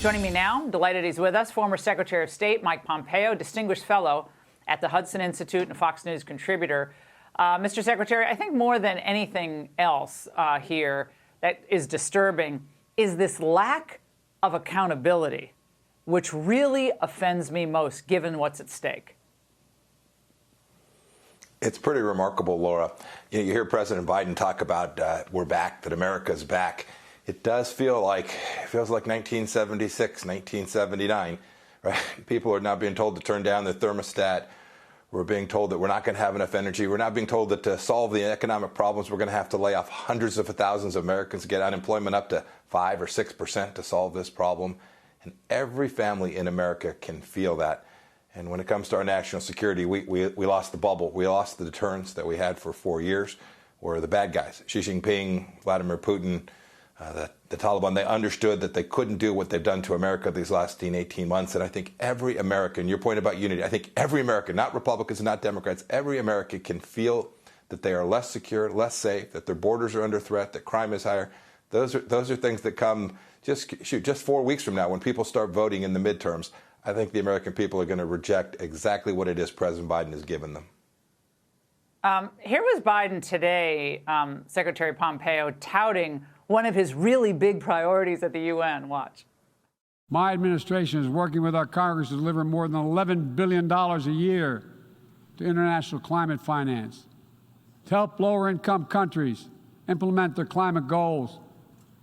Joining me now, I'm delighted he's with us, former Secretary of State Mike Pompeo, distinguished fellow at the Hudson Institute and Fox News contributor. Mr. Secretary, I think more than anything else here that is disturbing is this lack of accountability, which really offends me most, given what's at stake. It's pretty remarkable, Laura. You hear President Biden talk about we're back, that America's back. It does feels like 1976, 1979, right? People are now being told to turn down the thermostat. We're being told that we're not going to have enough energy. We're not being told that to solve the economic problems, we're going to have to lay off hundreds of thousands of Americans, get unemployment up to 5 or 6% to solve this problem. And every family in America can feel that. And when it comes to our national security, we lost the bubble. We lost the deterrence that we had for 4 years. We're the bad guys. Xi Jinping, Vladimir Putin, the Taliban, they understood that they couldn't do what they've done to America these last 18 months. And I think every American, your point about unity, I think every American, not Republicans, not Democrats, every American can feel that they are less secure, less safe, that their borders are under threat, that crime is higher. Those are things that come just 4 weeks from now when people start voting in the midterms. I think the American people are going to reject exactly what it is President Biden has given them. Here was Biden today, Secretary Pompeo, touting one of his really big priorities at the UN. Watch. My administration is working with our Congress to deliver more than $11 billion a year to international climate finance, to help lower-income countries implement their climate goals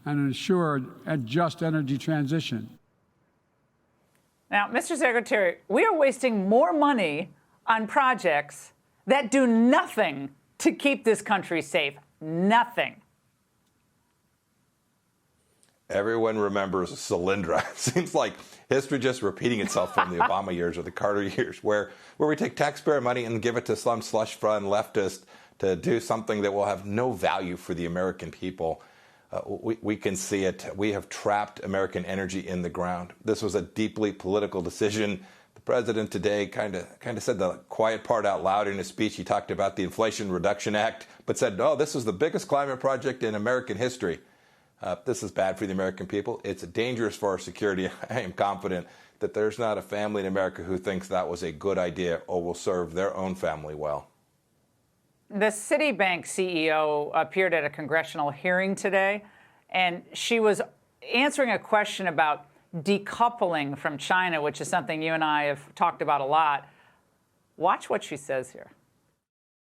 and ensure a just energy transition. Now, Mr. Secretary, we are wasting more money on projects that do nothing to keep this country safe. Nothing. Everyone remembers Solyndra. It seems like history just repeating itself from the Obama years or the Carter years, where we take taxpayer money and give it to some slush fund leftist to do something that will have no value for the American people. We can see it. We have trapped American energy in the ground. This was a deeply political decision. The president today kind of said the quiet part out loud in his speech. He talked about the Inflation Reduction Act, but said, "Oh, this is the biggest climate project in American history." This is bad for the American people. It's dangerous for our security. I am confident that there's not a family in America who thinks that was a good idea or will serve their own family well. The Citibank CEO appeared at a congressional hearing today, and she was answering a question about decoupling from China, which is something you and I have talked about a lot. Watch what she says here.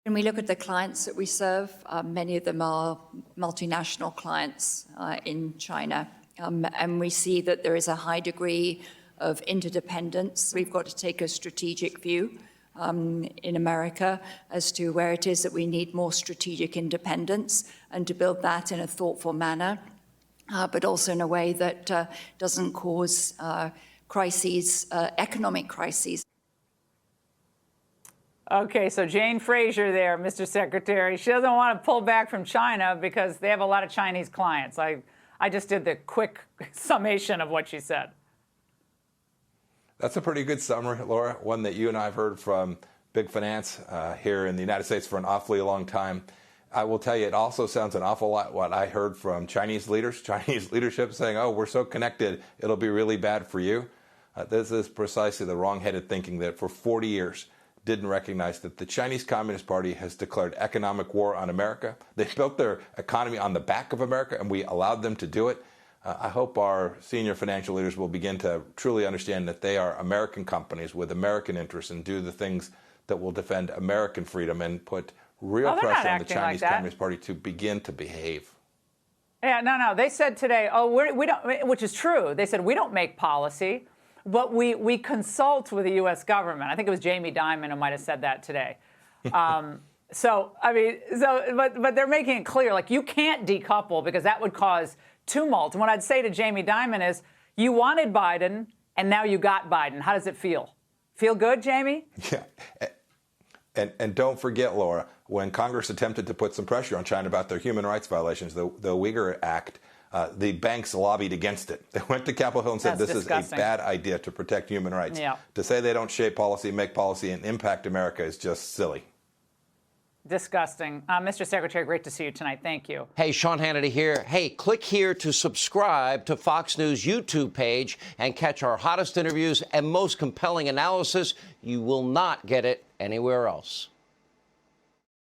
When we look at the clients that we serve, many of them are multinational clients in China, and we see that there is a high degree of interdependence. We've got to take a strategic view in America as to where it is that we need more strategic independence and to build that in a thoughtful manner, but also in a way that doesn't cause crises, economic crises. Okay, so Jane Fraser there, Mr. Secretary. She doesn't want to pull back from China because they have a lot of Chinese clients. I just did the quick summation of what she said. That's a pretty good summary, Laura, one that you and I have heard from big finance here in the United States for an awfully long time. I will tell you, it also sounds an awful lot what I heard from Chinese leaders, Chinese leadership saying, "Oh, we're so connected, it'll be really bad for you." This is precisely the wrong-headed thinking that for 40 years didn't recognize that the Chinese Communist Party has declared economic war on America. They built their economy on the back of America, and we allowed them to do it. I hope our senior financial leaders will begin to truly understand that they are American companies with American interests and do the things that will defend American freedom and put real pressure on the Chinese Communist Party to begin to behave. Yeah, no. They said today, we don't, which is true. They said, we don't make policy, but we consult with the U.S. government. I think it was Jamie Dimon who might have said that today. But they're making it clear, like, you can't decouple because that would cause tumult. And what I'd say to Jamie Dimon is, you wanted Biden, and now you got Biden. How does it feel? Feel good, Jamie? Yeah. And don't forget, Laura, when Congress attempted to put some pressure on China about their human rights violations, the Uyghur Act, the banks lobbied against it. They went to Capitol Hill and said this is a bad idea to protect human rights. Yeah. To say they don't shape policy, make policy, and impact America is just silly. Disgusting. Mr. Secretary, great to see you tonight. Thank you. Hey, Sean Hannity here. Hey, click here to subscribe to Fox News YouTube page and catch our hottest interviews and most compelling analysis. You will not get it anywhere else.